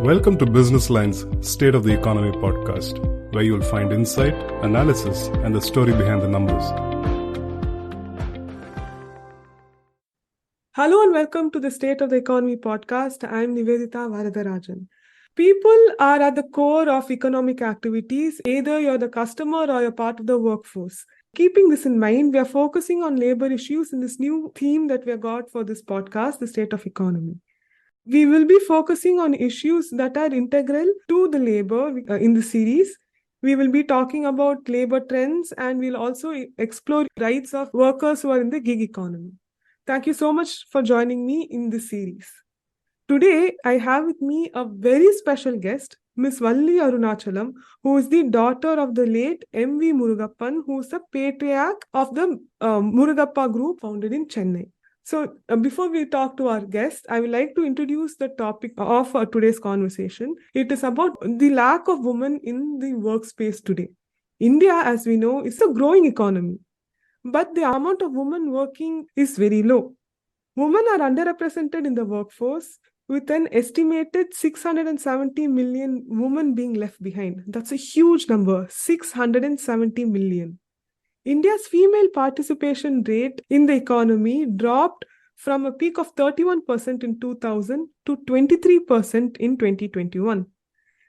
Welcome to Business Line's State of the Economy podcast, where you'll find insight, analysis, and the story behind the numbers. Hello and welcome to the State of the Economy podcast. I'm Nivedita V. People are at the core of economic activities. Either you're the customer or you're part of the workforce. Keeping this in mind, we are focusing on labor issues in this new theme that we have got for this podcast, the State of Economy. We will be focusing on issues that are integral to the labor in the series. We will be talking about labor trends and we'll also explore rights of workers who are in the gig economy. Thank you so much for joining me in this series. Today, I have with me a very special guest, Miss Valli Arunachalam, who is the daughter of the late M.V. Murugappan, who is the patriarch of the Murugappa Group founded in Chennai. So before we talk to our guest, I would like to introduce the topic of today's conversation. It is about the lack of women in the workspace today. India, as we know, is a growing economy, but the amount of women working is very low. Women are underrepresented in the workforce, with an estimated 670 million women being left behind. That's a huge number, 670 million. India's female participation rate in the economy dropped from a peak of 31% in 2000 to 23% in 2021.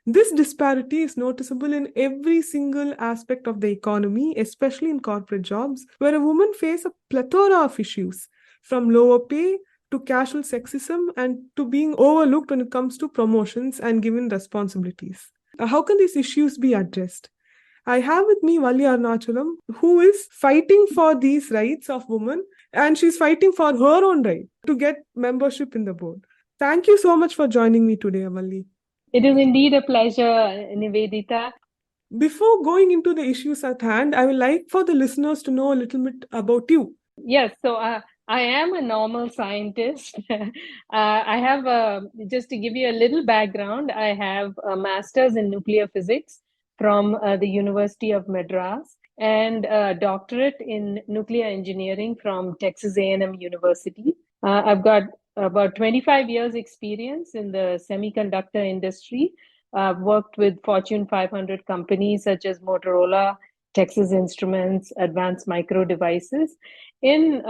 This disparity is noticeable in every single aspect of the economy, especially in corporate jobs, where a woman faces a plethora of issues, from lower pay to casual sexism and to being overlooked when it comes to promotions and given responsibilities. How can these issues be addressed? I have with me Valli Arunachalam, who is fighting for these rights of women, and she's fighting for her own right to get membership in the board. Thank you so much for joining me today, Valli. It is indeed a pleasure, Nivedita. Before going into the issues at hand, I would like for the listeners to know a little bit about you. Yes, so I am a normal scientist. I have, just to give you a little background, I have a master's in nuclear physics from the University of Madras and a doctorate in nuclear engineering from Texas A&M University. I've got about 25 years experience in the semiconductor industry. I've worked with Fortune 500 companies such as Motorola, Texas Instruments, Advanced Micro Devices in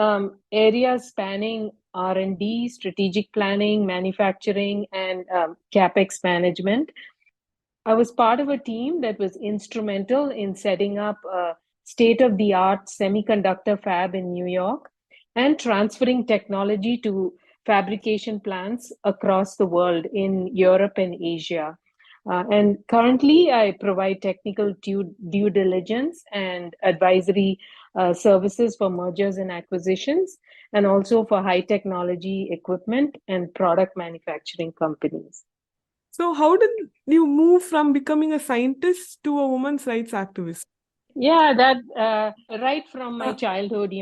areas spanning R&D, strategic planning, manufacturing, and CapEx management. I was part of a team that was instrumental in setting up a state-of-the-art semiconductor fab in New York and transferring technology to fabrication plants across the world in Europe and Asia. And currently, I provide technical due diligence and advisory services for mergers and acquisitions, and also for high technology equipment and product manufacturing companies. So how did you move from becoming a scientist to a women's rights activist? Yeah, that right from my childhood,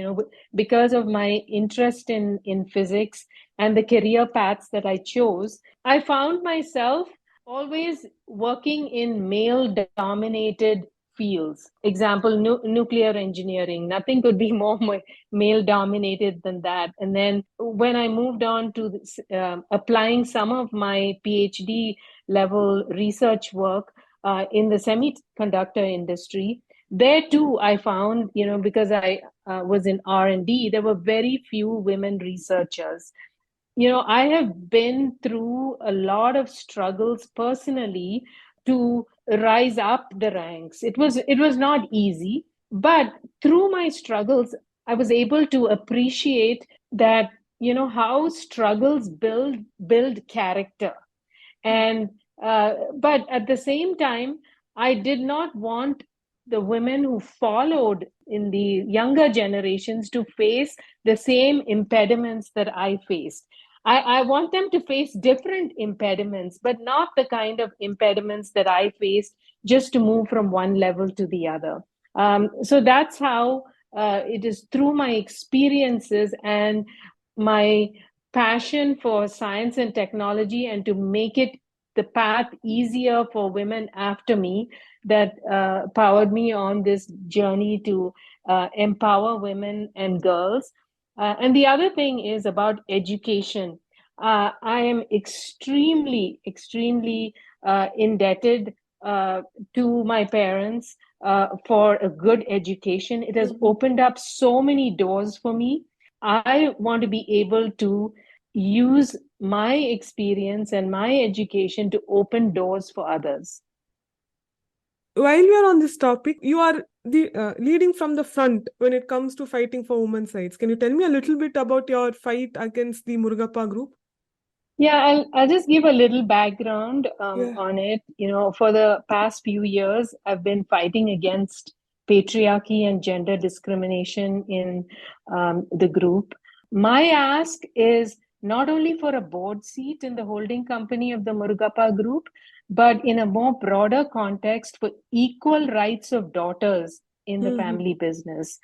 because of my interest in physics and the career paths that I chose, I found myself always working in male-dominated fields. Example, nuclear engineering. Nothing could be more male-dominated than that. And then when I moved on to applying some of my PhD level research work in the semiconductor industry, there too, I found, because I was in R&D, there were very few women researchers. I have been through a lot of struggles personally to rise up the ranks. It was not easy, but through my struggles, I was able to appreciate that, how struggles build character. And but at the same time, I did not want the women who followed in the younger generations to face the same impediments that I faced. I want them to face different impediments, but not the kind of impediments that I faced just to move from one level to the other. So that's how it is through my experiences and my passion for science and technology, and to make it the path easier for women after me, that powered me on this journey to empower women and girls. And the other thing is about education. I am extremely indebted to my parents for a good education. It has opened up so many doors for me. I want to be able to use my experience and my education to open doors for others. While we are on this topic, you are leading from the front when it comes to fighting for women's rights. Can you tell me a little bit about your fight against the Murugappa Group? Yeah, I'll just give a little background on it. For the past few years, I've been fighting against patriarchy and gender discrimination in the group. My ask is not only for a board seat in the holding company of the Murugappa Group, but in a more broader context for equal rights of daughters in the family business.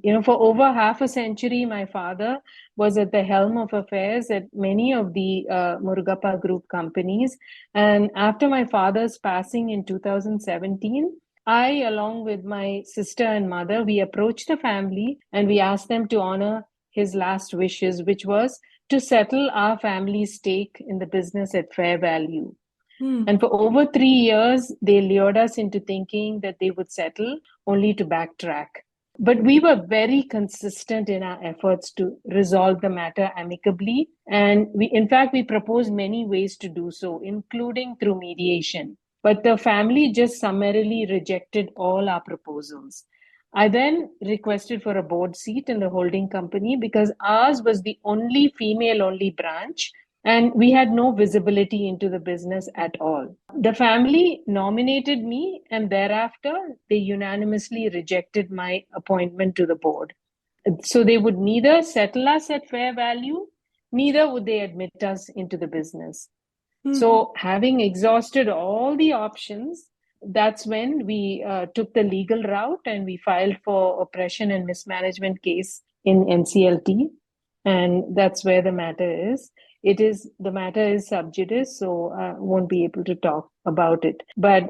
For over half a century, my father was at the helm of affairs at many of the Murugappa Group companies. And after my father's passing in 2017, I, along with my sister and mother, we approached the family and we asked them to honor his last wishes, which was to settle our family's stake in the business at fair value. And for over 3 years, they lured us into thinking that they would settle, only to backtrack. But we were very consistent in our efforts to resolve the matter amicably. And in fact, we proposed many ways to do so, including through mediation. But the family just summarily rejected all our proposals. I then requested for a board seat in the holding company because ours was the only female-only branch and we had no visibility into the business at all. The family nominated me, and thereafter they unanimously rejected my appointment to the board. So they would neither settle us at fair value, neither would they admit us into the business. So having exhausted all the options, that's when we took the legal route and we filed for oppression and mismanagement case in NCLT. And that's where the matter is. The matter is sub judice, so I won't be able to talk about it. But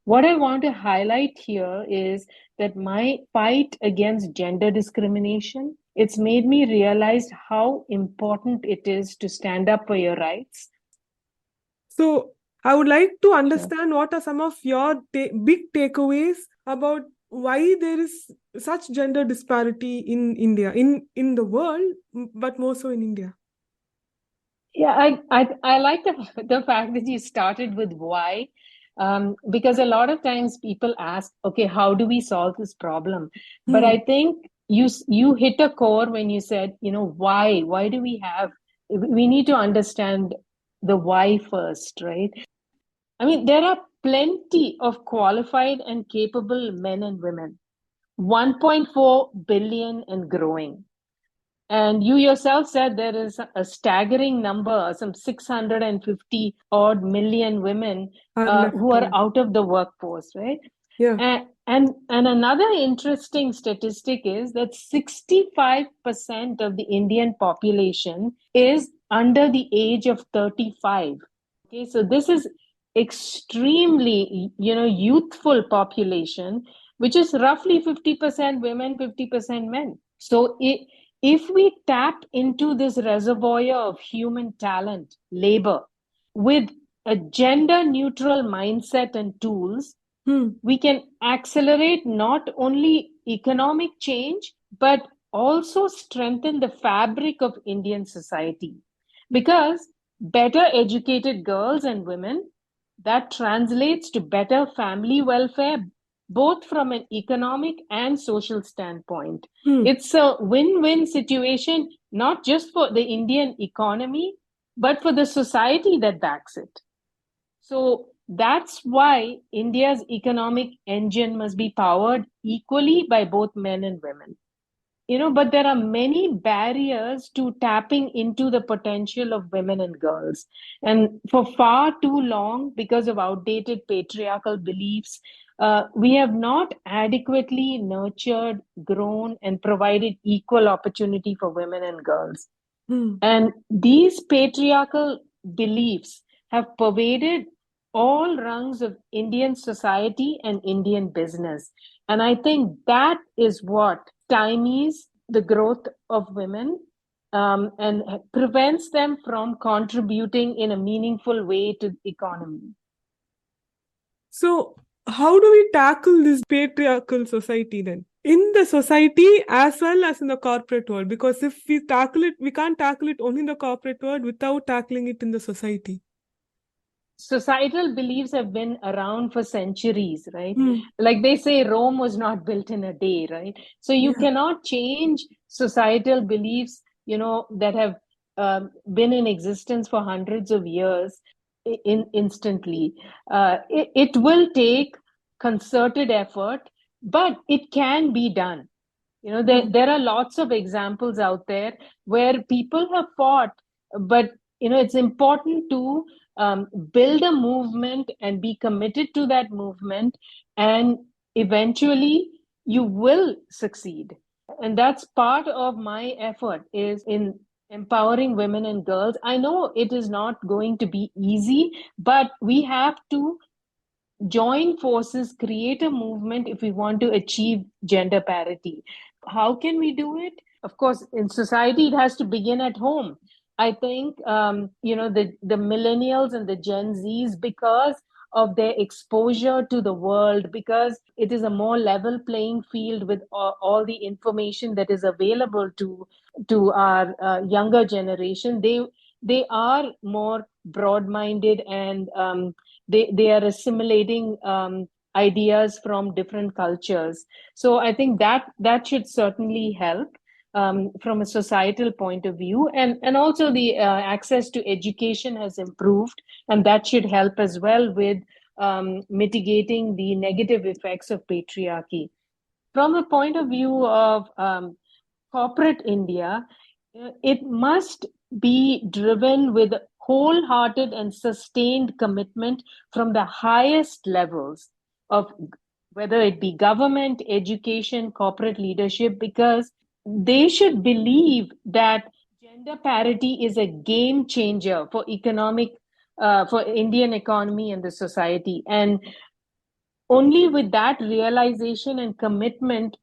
what I want to highlight here is that my fight against gender discrimination, it's made me realize how important it is to stand up for your rights. So I would like to understand what are some of your big takeaways about why there is such gender disparity in India, in the world, but more so in India. Yeah, I like the fact that you started with why, because a lot of times people ask, okay, how do we solve this problem? But I think you hit a core when you said, why? Why do we need to understand the why first, right? I mean, there are plenty of qualified and capable men and women, 1.4 billion and growing. And you yourself said there is a staggering number, some 650 odd million women who are out of the workforce, right? Yeah. And another interesting statistic is that 65% of the Indian population is under the age of 35. Okay, so this is extremely, youthful population, which is roughly 50% women, 50% men. So if we tap into this reservoir of human talent, labor, with a gender neutral mindset and tools, we can accelerate not only economic change, but also strengthen the fabric of Indian society. Because better educated girls and women, that translates to better family welfare, both from an economic and social standpoint. It's a win-win situation, not just for the Indian economy, but for the society that backs it. So that's why India's economic engine must be powered equally by both men and women. But there are many barriers to tapping into the potential of women and girls. And for far too long, because of outdated patriarchal beliefs, we have not adequately nurtured, grown, and provided equal opportunity for women and girls. And these patriarchal beliefs have pervaded all rungs of Indian society and Indian business. And I think that is what stymies the growth of women and prevents them from contributing in a meaningful way to the economy. So, how do we tackle this patriarchal society then? In the society as well as in the corporate world? Because if we tackle it, we can't tackle it only in the corporate world without tackling it in the society. Societal beliefs have been around for centuries, right? Hmm. Like they say, Rome was not built in a day, right? So you Yeah. cannot change societal beliefs, that have been in existence for hundreds of years instantly. It will take concerted effort, but it can be done. There are lots of examples out there where people have fought, but it's important to build a movement and be committed to that movement, and eventually you will succeed. And that's part of my effort, is in empowering women and girls. I know it is not going to be easy, but we have to join forces, create a movement if we want to achieve gender parity. How can we do it? Of course, in society, it has to begin at home. I think, the millennials and the Gen Zs, because of their exposure to the world, because it is a more level playing field with all the information that is available to our younger generation, they are more broad minded, and they are assimilating ideas from different cultures. So I think that should certainly help from a societal point of view, and also the access to education has improved, and that should help as well with mitigating the negative effects of patriarchy. From a point of view of corporate India, it must be driven with wholehearted and sustained commitment from the highest levels of, whether it be government, education, corporate leadership, because they should believe that gender parity is a game changer for for Indian economy and the society. And only with that realization and commitment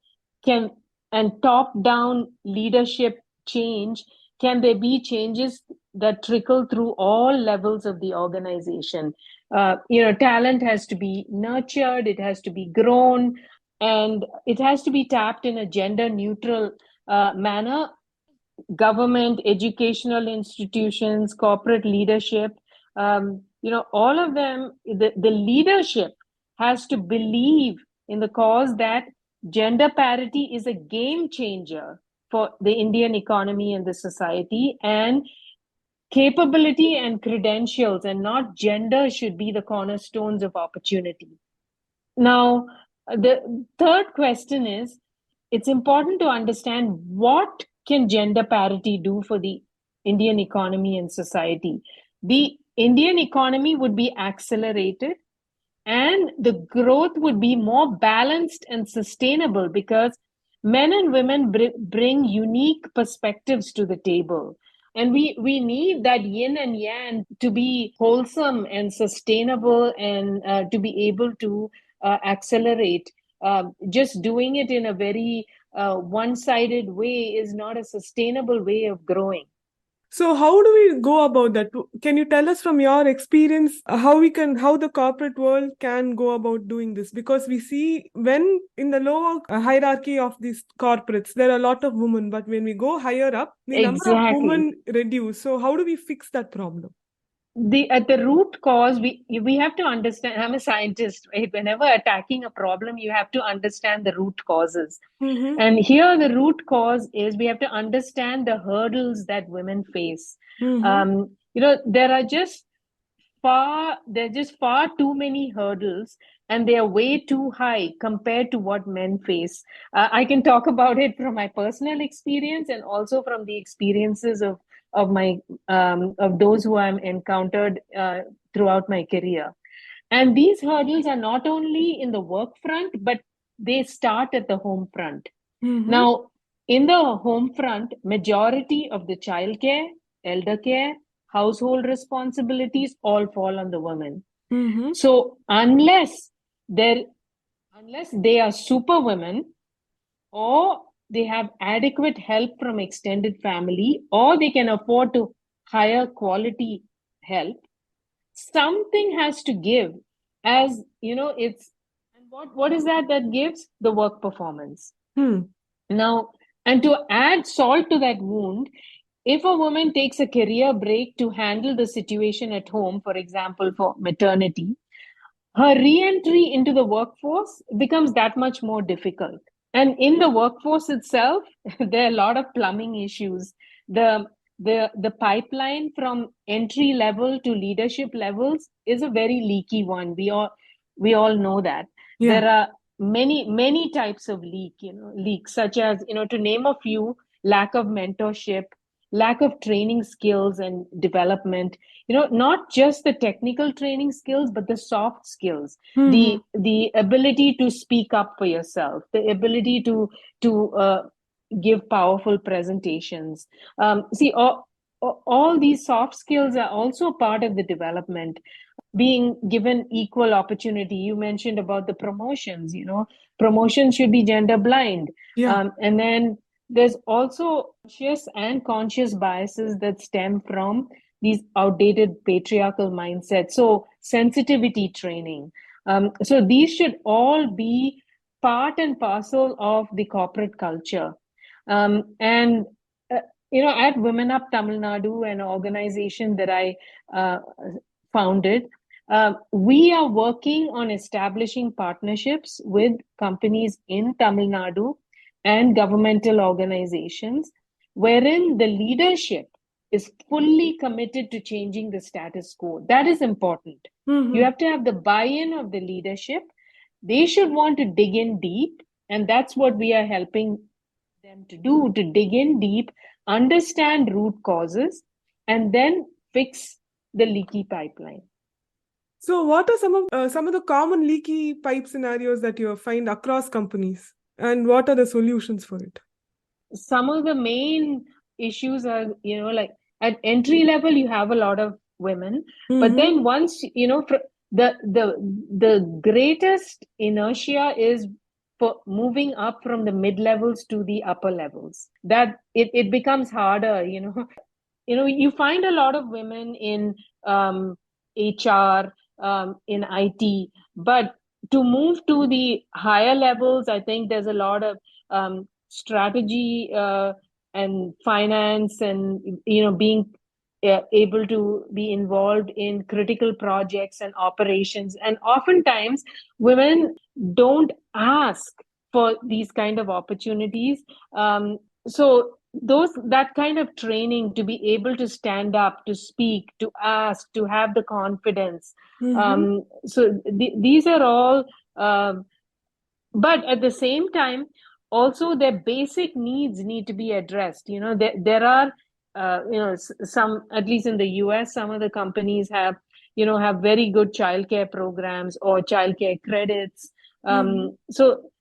can and top down leadership change can there be changes that trickle through all levels of the organization. Talent has to be nurtured, it has to be grown, and it has to be tapped in a gender neutral manner. Government, educational institutions, corporate leadership, all of them, the leadership has to believe in the cause that gender parity is a game changer for the Indian economy and the society, and capability and credentials and not gender should be the cornerstones of opportunity. Now, the third question is, it's important to understand what can gender parity do for the Indian economy and society. The Indian economy would be accelerated and the growth would be more balanced and sustainable because men and women bring unique perspectives to the table. And we need that yin and yang to be wholesome and sustainable, and to be able to accelerate. Just doing it in a very one-sided way is not a sustainable way of growing. So how do we go about that? Can you tell us from your experience how the corporate world can go about doing this? Because we see when in the lower hierarchy of these corporates, there are a lot of women, but when we go higher up, the number of women reduce. So how do we fix that problem? At the root cause, we have to understand. I'm a scientist, right? Whenever attacking a problem, you have to understand the root causes. Mm-hmm. And here, the root cause is we have to understand the hurdles that women face. Mm-hmm. There are just far too many hurdles, and they are way too high compared to what men face. I can talk about it from my personal experience and also from the experiences of my of those who I'm encountered throughout my career. And these hurdles are not only in the work front, but they start at the home front. Mm-hmm. Now, in the home front, majority of the childcare, elder care, household responsibilities all fall on the women. Mm-hmm. So unless they are super women, or they have adequate help from extended family, or they can afford to hire quality help, something has to give. As you know, it's, and what is that gives? The work performance. Now, and to add salt to that wound, if a woman takes a career break to handle the situation at home, for example, for maternity, her re-entry into the workforce becomes that much more difficult. And in the workforce itself, there are a lot of plumbing issues. The pipeline from entry level to leadership levels is a very leaky one. We all know that. Yeah. There are many types of leaks, such as, to name a few: lack of mentorship, lack of training skills and development, not just the technical training skills, but the soft skills, the ability to speak up for yourself, the ability to give powerful presentations. See, all these soft skills are also part of the development. Being given equal opportunity. You mentioned about the promotions. Promotions should be gender blind. Yeah. And then there's also conscious biases that stem from these outdated patriarchal mindsets. So sensitivity training. So these should all be part and parcel of the corporate culture. And at Women Up Tamil Nadu, an organization that I founded, we are working on establishing partnerships with companies in Tamil Nadu and governmental organizations, wherein the leadership is fully committed to changing the status quo. That is important. You have to have the buy-in of the leadership. They should want to dig in deep, and that's what we are helping them to do, to dig in deep, understand root causes, and then fix the leaky pipeline. So, what are some of the common leaky pipe scenarios that you find across companies, and what are the solutions for it? Some of the main issues are, like at entry level, you have a lot of women, but then once the greatest inertia is for moving up from the mid levels to the upper levels. That it becomes harder. You find a lot of women in HR, in IT, but to move to the higher levels, I think there's a lot of strategy and finance, and being able to be involved in critical projects and operations. And oftentimes women don't ask for these kind of opportunities. So that kind of training, to be able to stand up, to speak, to ask, to have the confidence. So these are all, but at the same time, also their basic needs need to be addressed. There are some, at least in the US, some of the companies have very good childcare programs or childcare credits. So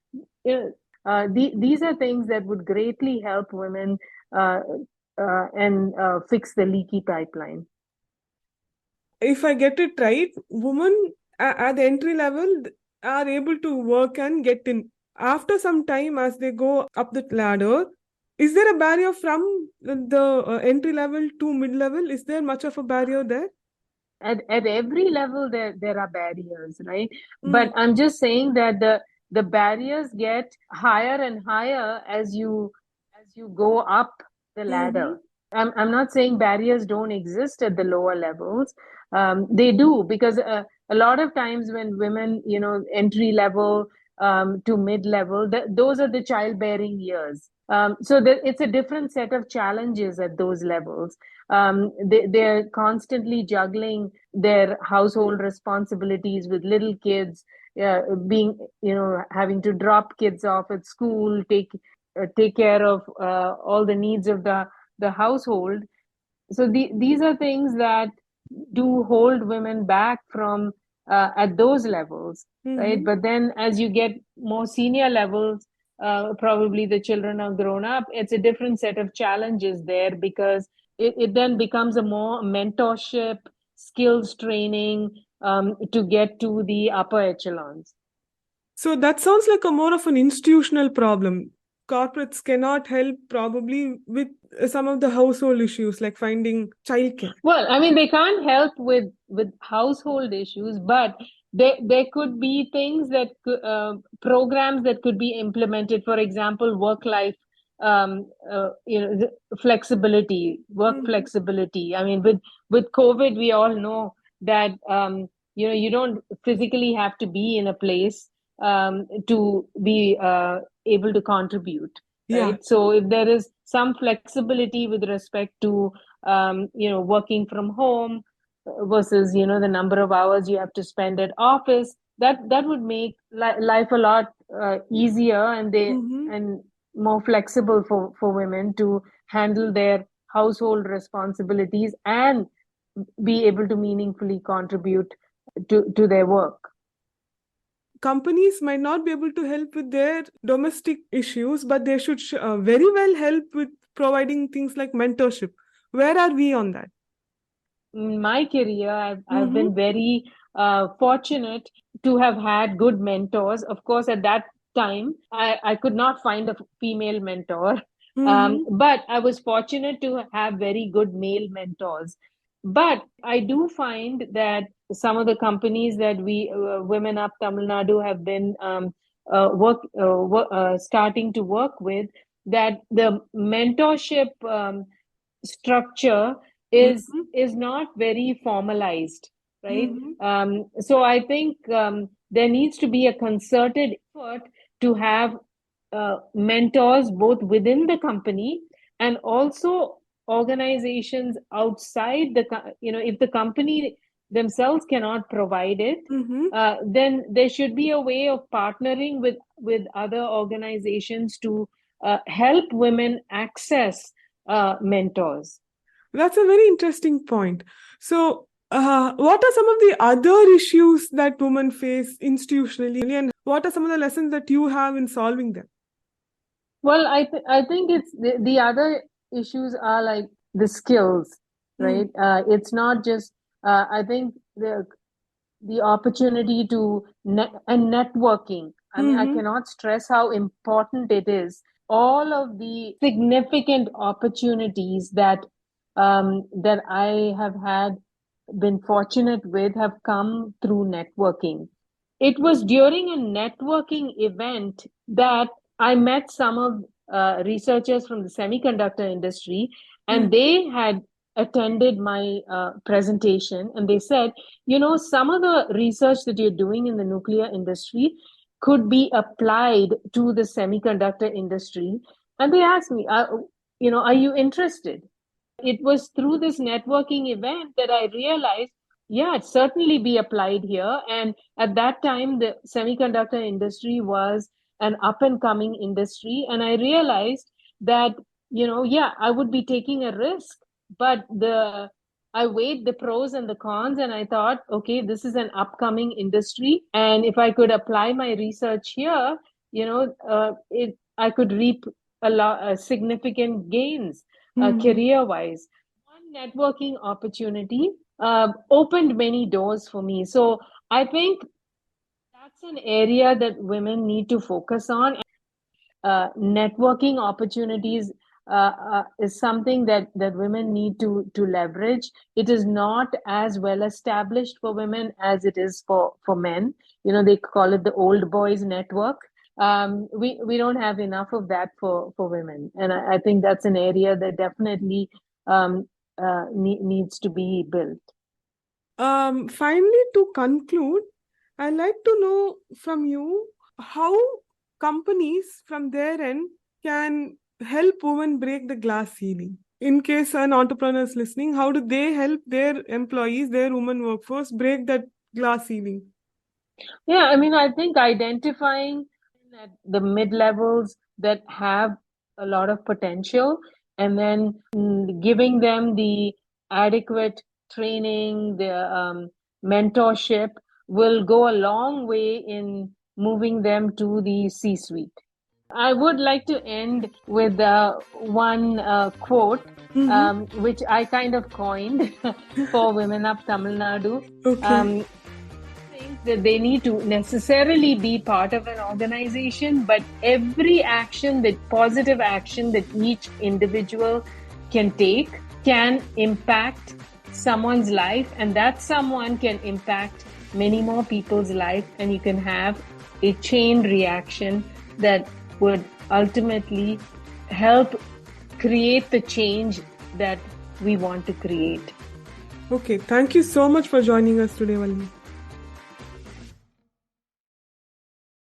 these are things that would greatly help women and fix the leaky pipeline. If I get it right, women at the entry level are able to work and get in. After some time, as they go up the ladder, is there a barrier from the entry level to mid level? Is there much of a barrier there? At every level, there are barriers, right? But I'm just saying that the barriers get higher and higher as you go up the ladder. I'm not saying barriers don't exist at the lower levels. They do, because a lot of times when women, entry level to mid level, those are the childbearing years. So it's a different set of challenges at those levels. They're constantly juggling their household responsibilities with little kids, having to drop kids off at school, take care of all the needs of the household. So these are things that do hold women back from at those levels, right? But then as you get more senior levels, probably the children are grown up, it's a different set of challenges there, because it then becomes a more mentorship, skills training to get to the upper echelons. So that sounds like a more of an institutional problem. corporates cannot help probably with some of the household issues like finding childcare. Well, I mean, they can't help with household issues, but there could be things that programs that could be implemented. For example, work life, flexibility, work flexibility. I mean, with COVID, we all know that you don't physically have to be in a place to be able to contribute. Yeah. Right. So if there is some flexibility with respect to working from home versus the number of hours you have to spend at office, that would make life a lot easier and more flexible for women to handle their household responsibilities and be able to meaningfully contribute to their work. Companies might not be able to help with their domestic issues, but they should very well help with providing things like mentorship. Where are we on that? In my career, I've been very fortunate to have had good mentors. Of course, at that time, I could not find a female mentor, but I was fortunate to have very good male mentors. But I do find that some of the companies that we Women Up Tamil Nadu have been starting to work with, that the mentorship structure is not very formalized, right? So I think there needs to be a concerted effort to have mentors both within the company and also organizations outside if the company themselves cannot provide it, then there should be a way of partnering with other organizations to help women access mentors. That's a very interesting point. So what are some of the other issues that women face institutionally, and what are some of the lessons that you have in solving them? Well, I think it's the other issues are like the skills, right? It's not just I think the opportunity to and networking. I mean, I cannot stress how important it is. All of the significant opportunities that I have been fortunate with have come through networking. It was during a networking event that I met some of researchers from the semiconductor industry, and they had attended my presentation, and they said, some of the research that you're doing in the nuclear industry could be applied to the semiconductor industry. And they asked me, are you interested? It was through this networking event that I realized, yeah, it certainly be applied here. And at that time, the semiconductor industry was an up and coming industry. And I realized that, I would be taking a risk, but I weighed the pros and the cons, and I thought, okay, this is an upcoming industry. And if I could apply my research here, I could reap significant gains career-wise. One networking opportunity opened many doors for me. So I think that's an area that women need to focus on. Networking opportunities is something that women need to leverage. It is not as well established for women as it is for men. They call it the old boys network. We don't have enough of that for women, and I think that's an area that definitely needs to be built. Finally, to conclude, I'd like to know from you how companies from their end can help women break the glass ceiling. In case an entrepreneur is listening, how do they help their employees, their women workforce, break that glass ceiling? Yeah, I mean, I think identifying at the mid-levels that have a lot of potential, and then giving them the adequate training, the mentorship will go a long way in moving them to the C-suite. I would like to end with one quote, which I kind of coined for Women Up Tamil Nadu. Okay. think that they need to necessarily be part of an organization, but every positive action that each individual can take can impact someone's life, and that someone can impact many more people's life, and you can have a chain reaction that would ultimately help create the change that we want to create. Okay, thank you so much for joining us today, Valli.